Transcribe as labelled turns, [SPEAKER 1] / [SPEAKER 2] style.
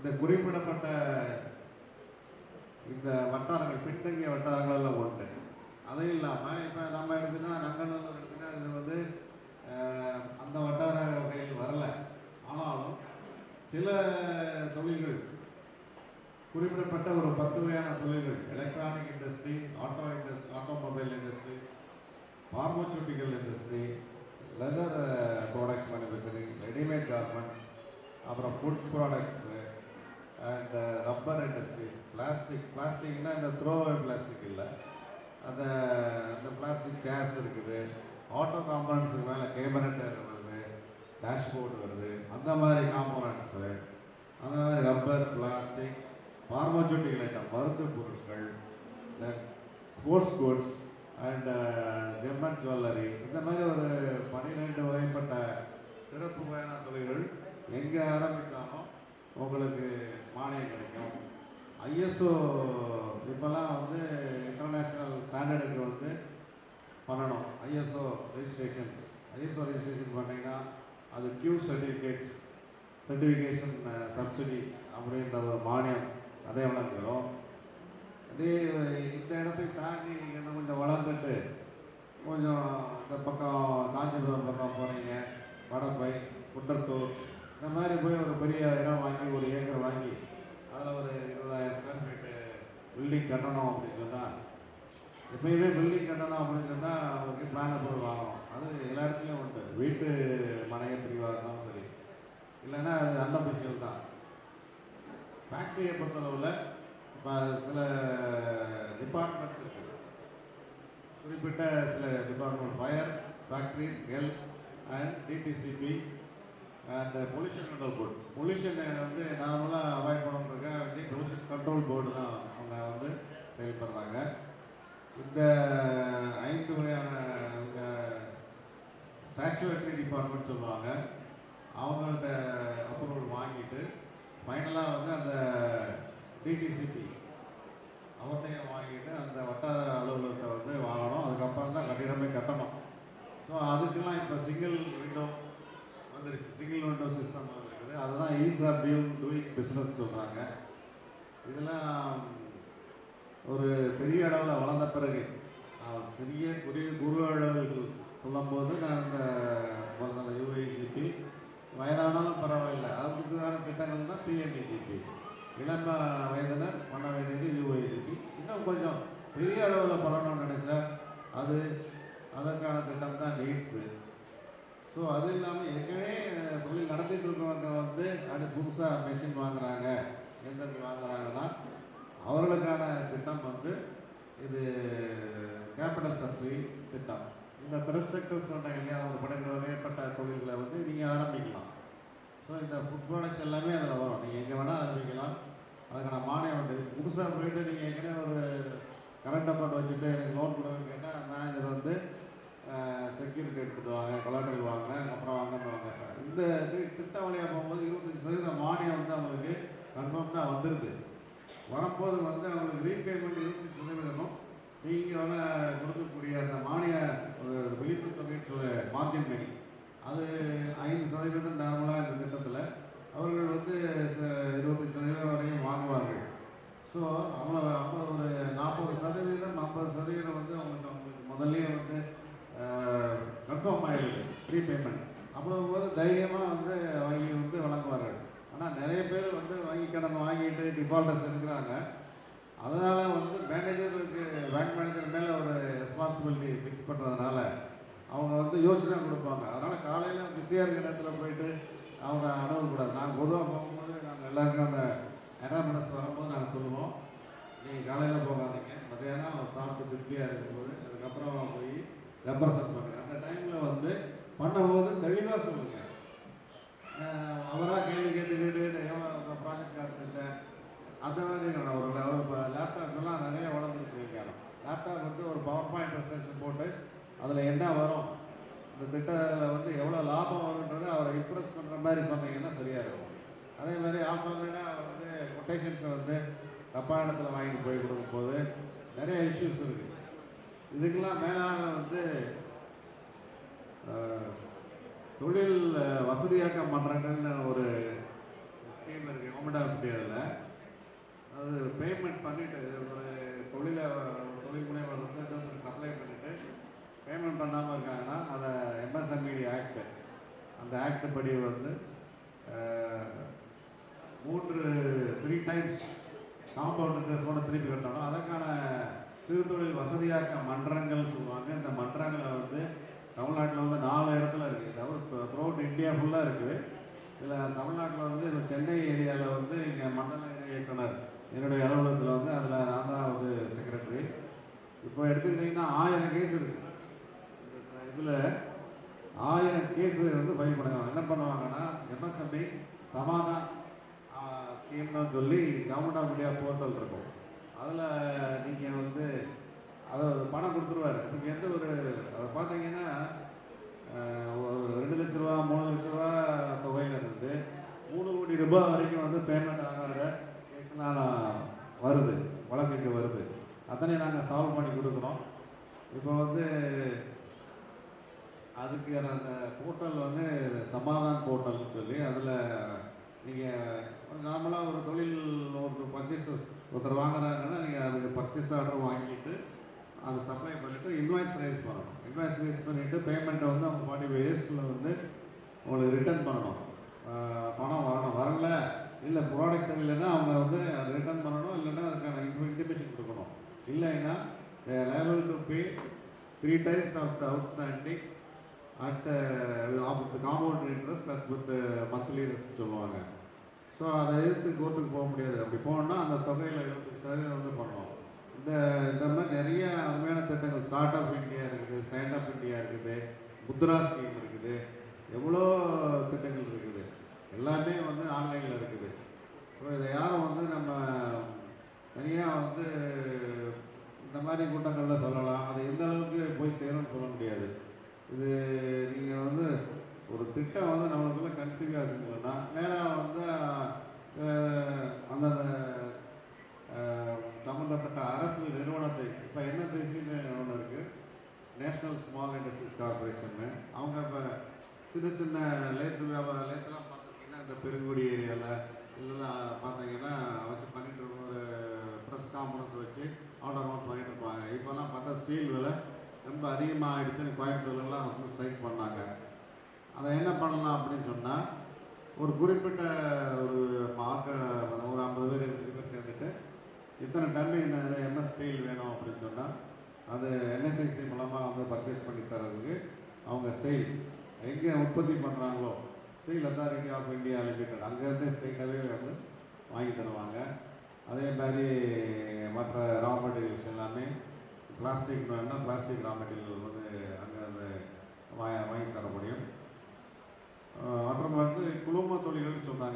[SPEAKER 1] இந்த குறிப்பிடப்பட்ட இந்த வட்டாரங்கள் பின்தங்கிய வட்டாரங்களெல்லாம் உண்டு. அதுவும் இல்லாமல் இப்போ நம்ம எடுத்துன்னா நங்கநல்லூர் எடுத்துன்னா இது வந்து அந்த வட்டார வகையில் வரல. ஆனாலும் சில தொழில்கள் குறிப்பிடப்பட்ட ஒரு 10 வகையான தொழில்கள், electronic industry, automobile industry, pharmaceutical industry, leather products manufacturing, readymade garments, அப்புறம் food products and rubber industries, பிளாஸ்டிக்னால் இந்த த்ரோவே பிளாஸ்டிக் இல்லை, அந்த பிளாஸ்டிக் சேர்ஸ் இருக்குது, ஆட்டோ காம்பனண்ட்ஸுக்கு மேலே கேபினட்டர் வருது, டேஷ்போர்டு வருது, அந்த மாதிரி காம்பனண்ட்ஸு, அந்த மாதிரி ரப்பர், பிளாஸ்டிக், பார்மசூட்டிக்கல் ஐட்டம், மருந்து பொருட்கள், தென் sports goods and GeM and jewellery, இந்த மாதிரி ஒரு 12 வகைப்பட்ட சிறப்பு வகையான தொழில்கள் எங்கே ஆரம்பித்தாலும் உங்களுக்கு மானியம் கிடைக்கும். ஐஎஸ்ஓ இப்போல்லாம் வந்து இன்டர்நேஷ்னல் ஸ்டாண்டர்டுக்கு வந்து பண்ணணும். ஐஎஸ்ஓ ரெஜிஸ்ட்ரேஷன் பண்ணிங்கன்னா அது கியூ சர்டிஃபிகேஷன் சப்சிடி அப்படின்ற ஒரு மானியம் அதே வழங்குகிறோம். அதே இந்த இடத்தை தாண்டி நீங்கள் இன்னும் கொஞ்சம் வளர்ந்துட்டு கொஞ்சம் இந்த பக்கம் காஞ்சிபுரம் பக்கம் போகிறீங்க, வடப்பை, குன்றத்தூர், இந்த மாதிரி போய் ஒரு பெரிய இடம் வாங்கி, ஒரு ஏக்கர் வாங்கி அதில் ஒரு 20,000 ஸ்கொயர் ஃபீட்டு பில்டிங் கட்டணும் அப்படின்னு சொன்னால், எப்பயுமே பில்டிங் கட்டணும் அப்படின்னு சொன்னால் அவங்களுக்கு பிளான் அப்ரூவல் வாங்கணும். அது எல்லா இடத்துலையும் உண்டு. வீட்டு மனைய பிரிவாக இருந்தாலும் சரி, இல்லைன்னா அது அன்அஃபிஷியல் தான். ஃபேக்ட்ரியை பொறுத்தளவில் இப்போ சில டிபார்ட்மெண்ட்ஸ் இருக்குது. குறிப்பிட்ட சில department, fire, factories, health and DTCP and pollution control board. பொல்யூஷனை வந்து நார்மலாக அவாய்ட் பண்ணுறதுக்காக பொல்யூஷன் கண்ட்ரோல் போர்டு தான் அவங்க வந்து செயல்படுறாங்க. இந்த 5 வகையான இந்த ஸ்டாச்சுவரி டிபார்ட்மெண்ட் சொல்லுவாங்க, அவங்கள்ட்ட அப்ரூவல் வாங்கிட்டு ஃபைனலாக வந்து அந்த டிடிசிபி அவர்கிட்டையும் வாங்கிட்டு அந்த வட்டார அலுவலர்கிட்ட வந்து வாங்கணும். அதுக்கப்புறம் தான் கட்டிடமே கட்டணும். ஸோ அதுக்கெல்லாம் இப்போ சிங்கிள் விண்டோ வந்துருச்சு, சிங்கிள் விண்டோ சிஸ்டம் இருக்குது. அதுதான் ஈஸ் ஆஃப் டூயிங் பிஸ்னஸ் சொல்கிறாங்க. இதெல்லாம் ஒரு பெரிய அளவில் வளர்ந்த பிறகு சிறிய குறு அளவில் சொல்லும்போது நான் இந்த யூஐஜிபி வயதானாலும் பரவாயில்லை, அதுக்கான திட்டங்கள் தான் பிஎம்இஜிபி. இளம வயதினர் பண்ண வேண்டியது யூஐஜிபி. இன்னும் கொஞ்சம் பெரிய அளவில் பண்ணணும்னு நினச்சா அதற்கான திட்டம் தான் நீட்ஸு. ஸோ அது இல்லாமல் ஏற்கனவே தொழில் நடத்திட்டு இருக்கவங்க வந்து அது புதுசாக மெஷின் வாங்குகிறாங்க, எந்திரங்கள் வாங்குகிறாங்கன்னா அவர்களுக்கான திட்டம் வந்து இது கேபிட்டல் சப்சிடி திட்டம். இந்த 3 செக்டர்ஸ் சொன்னாங்க இல்லையா, ஒரு 12 வகைப்பட்ட தொழில்களை வந்து நீங்கள் ஆரம்பிக்கலாம். ஸோ இந்த ஃபுட் ப்ராடக்ட்ஸ் எல்லாமே அதில் வரும். நீங்கள் எங்கே வேணால் ஆரம்பிக்கலாம். அதுக்கான மானியம் வந்து புதுசாக போயிட்டு நீங்கள் ஏற்கனவே ஒரு கரண்ட் அக்கௌண்ட் வச்சுட்டு எனக்கு லோன் கொடுங்கன்னு கேட்டால் மேனேஜர் வந்து செக்யூரிட்டி எடுத்துகிட்டு வாங்க, கொலாட்டல் வாங்க, அப்புறம் வாங்கன்னு வாங்க. இந்த திட்டம் வழியாக போகும்போது 25% மானியம் வந்து அவங்களுக்கு கன்ஃபார்ம்டாக வந்துடுது. வரும்போது வந்து அவங்களுக்கு ரீபேமெண்ட் 25% நீங்கள் கொடுக்கக்கூடிய அந்த மானிய ஒரு விழிப்பு தொகைன்னு சொல்ல மார்ஜின் மணி அது 5% நார்மலாக இந்த திட்டத்தில் அவர்கள் வந்து 25% வரையும் வாங்குவார்கள். ஸோ அவ்வளோ ஒரு 40%, 50% வந்து அவங்களுக்கு முதல்லையே வந்து கன்ஃபார்ம் ஆகிடுது ப்ரீபேமெண்ட். அவ்வளோ போது தைரியமாக வந்து வங்கி வந்து வழங்குவார்கள். ஆனால் நிறைய பேர் வந்து வங்கி கடன் வாங்கிட்டு டிஃபால்டர்ஸ் இருக்கிறாங்க. அதனால் வந்து பேங்க் மேனேஜர் மேலே ஒரு ரெஸ்பான்சிபிலிட்டி ஃபிக்ஸ் பண்ணுறதுனால அவங்க வந்து யோசனை கொடுப்பாங்க. அதனால் காலையில் பிஸியாக இருக்கிற இடத்துல போயிட்டு அவங்க அணுகக்கூடாது. நாங்கள் பொதுவாக போகும்போது நாங்கள் எல்லாருக்கும் அந்த என்ரால்மெண்ட்ஸ் வரும்போது நாங்கள் சொல்லுவோம், நீங்கள் காலையில் போகாதீங்க, மத்தியானம் சாப்பிட்டு திருப்தியாக இருக்கும்போது அதுக்கப்புறம் போய் ரெப்ரசன்ட் பண்ணுங்கள். அந்த டைமில் வந்து பண்ணும்போது தெளிவாக சொல்லுங்கள். அவராக கேள்வி கேட்டு எவ்வளோ ப்ராஜெக்ட் காசு இல்லை அந்த மாதிரி ஒரு இப்போ லேப்டாப்லாம் நிறைய வளர்ந்துருச்சு. வைக்கணும் லேப்டாப் வந்து ஒரு பவர் பாயிண்ட் ப்ரெசன்டேஷன் போட்டு அதில் என்ன வரும், இந்த திட்டத்தில் வந்து எவ்வளோ லாபம் வரும்ன்றதை அவரை இம்ப்ரெஸ் பண்ணுற மாதிரி சொன்னீங்கன்னா சரியாக இருக்கும். அதே மாதிரி ஆஃபர்லாம் வந்து கொட்டேஷன்ஸை வந்து தப்பான இடத்துல வாங்கிட்டு போய் கொடுக்கும்போது நிறைய இஷ்யூஸ் இருக்குது. இதுக்கெல்லாம் மேலாக வந்து தொழில் வசதியாக்க மன்றங்கள்னு ஒரு ஸ்கீம் இருக்குது. விட முடியாதுல்ல. அது பேமெண்ட் பண்ணிவிட்டு ஒரு தொழில் முனைவர் வந்து இன்னொருத்தருக்கு சப்ளை பண்ணிவிட்டு பேமெண்ட் பண்ணாமல் இருக்காங்கன்னா அதை எம்எஸ்எம்இடி ஆக்ட், அந்த ஆக்ட் படி வந்து 3 டைம்ஸ் காம்பவுண்ட் இன்ட்ரெஸ்டோட திருப்பி கட்டணும். அதற்கான சிறு தொழில் வசதியாக்க மன்றங்கள் சொல்லுவாங்க. இந்த மன்றங்களை வந்து தமிழ்நாட்டில் வந்து 4 இடத்துல இருக்குது. அதாவது த்ரூ அவுட் இந்தியா ஃபுல்லாக இருக்குது. இதில் தமிழ்நாட்டில் வந்து இப்போ சென்னை ஏரியாவில் வந்து இங்கே மண்டல இயக்குனர் என்னுடைய அலுவலகத்தில் வந்து அதில் நான் தான் வந்து செக்ரட்டரி. இப்போ எடுத்துக்கிட்டிங்கன்னா 1000 கேஸ் இருக்குது. இதில் 1000 கேஸு வந்து ஃபைல் பண்ணுவாங்க. என்ன பண்ணுவாங்கன்னா எம்எஸ்எம்இ சமாதான் ஸ்கீம்னு சொல்லி கவர்மெண்ட் ஆஃப் இந்தியா போர்ட்டல் இருக்கும். அதில் நீங்கள் வந்து அதை பணம் கொடுத்துருவார். நீங்கள் எந்த ஒரு அதை பார்த்தீங்கன்னா ஒரு 2 லட்ச ரூபா 3 லட்ச ரூபா தொகையில் இருந்து 3 கோடி ரூபாய் வரைக்கும் வந்து பேமெண்ட் ஆகாத கேஸ்லாம் வருது, வழக்குக்கு வருது. அத்தனை நாங்கள் சால்வ் பண்ணி கொடுக்குறோம். இப்போ வந்து அதுக்கு அந்த போர்ட்டல் வந்து சமாதான் போர்ட்டல்னு சொல்லி அதில் நீங்கள் நார்மலாக ஒரு தொழில் ஒரு பர்ச்சேஸ் ஒருத்தர் வாங்குறாங்கன்னா நீங்கள் அதுக்கு பர்ச்சேஸ் ஆர்டர் வாங்கிட்டு அதை சப்ளை பண்ணிவிட்டு இன்வாய்ஸ் ரைஸ் பண்ணணும். இன்வாய்ஸ் ரைஸ் பண்ணிவிட்டு பேமெண்ட்டை வந்து அவங்க 45 டேஸ்க்குள்ளே வந்து உங்களுக்கு ரிட்டர்ன் பண்ணணும். பணம் வரல இல்லை ப்ராடக்ட் சரியில்லைன்னா அவங்க வந்து அதை ரிட்டர்ன் பண்ணணும். இல்லைன்னா அதுக்கான இன்டிமேஷன் கொடுக்கணும். இல்லைன்னா liable to pay 3 times of the outstanding at compound interest at with monthly rest சொல்லுவாங்க. ஸோ அதை எதிர்த்து கோர்ட்டுக்கு போக முடியாது. அப்படி போனோம்னா அந்த தொகையில் 25% வந்து பண்ணணும். இந்த மாதிரி நிறைய அருமையான திட்டங்கள் ஸ்டார்ட் அப் இந்தியா இருக்குது, ஸ்டாண்ட் அப் இந்தியா இருக்குது, முத்ரா ஸ்கீம் இருக்குது, எவ்வளோ திட்டங்கள் இருக்குது. எல்லாமே வந்து ஆன்லைனில் இருக்குது. ஸோ இதை யாரும் வந்து நம்ம தனியாக வந்து இந்த மாதிரி கூட்டங்களில் சொல்லலாம். அது எந்த அளவுக்கு போய் சேரும்னு சொல்ல முடியாது. இது நீங்கள் வந்து ஒரு திட்டம் வந்து நம்மளுக்குள்ள கன்சீவ் ஆகுதுன்னா நேராக வந்து அந்தந்த சம்மந்தப்பட்ட அரசு நிறுவனத்தை, இப்போ என்எஸ்ஐசின்னு ஒன்று இருக்குது, நேஷ்னல் ஸ்மால் இண்டஸ்ட்ரீஸ் கார்பரேஷன்னு. அவங்க இப்போ சின்ன லேத்தெல்லாம் பார்த்துட்டிங்கன்னா இந்த பெருங்குடி ஏரியாவில் இதெல்லாம் பார்த்தீங்கன்னா வச்சு பண்ணிட்டு ஒரு ப்ரெஸ் கான்ஃபரன்ஸ் வச்சு அவுட் பண்ணிட்டு இருப்பாங்க. இப்போல்லாம் பார்த்தா ஸ்டீல் விலை ரொம்ப அதிகமாக ஆகிடுச்சுன்னு கோயம்புத்தூர்லாம் வந்து ஸ்ட்ரைக் பண்ணாங்க. அதை என்ன பண்ணலாம் அப்படின்னு சொன்னால் ஒரு குறிப்பிட்ட ஒரு ஒரு 50 பேர் 20 பேர் சேர்ந்துட்டு இத்தனை டன் இந்த எம்எஸ் ஸ்டீல் வேணும் அப்படின்னு சொன்னால் அது என்எஸ்ஐசி மூலமாக வந்து பர்ச்சேஸ் பண்ணி தரதுக்கு அவங்க செயில் எங்கே உற்பத்தி பண்ணுறாங்களோ Steel Authority of India Limited அங்கேருந்து ஸ்ட்ரெயிட்டாகவே வந்து வாங்கி தருவாங்க. அதே மாதிரி மற்ற ரா மெட்டீரியல்ஸ் எல்லாமே பிளாஸ்டிக் ரா மெட்டீரியல் வந்து அங்கே வந்து வாங்கி தர முடியும்.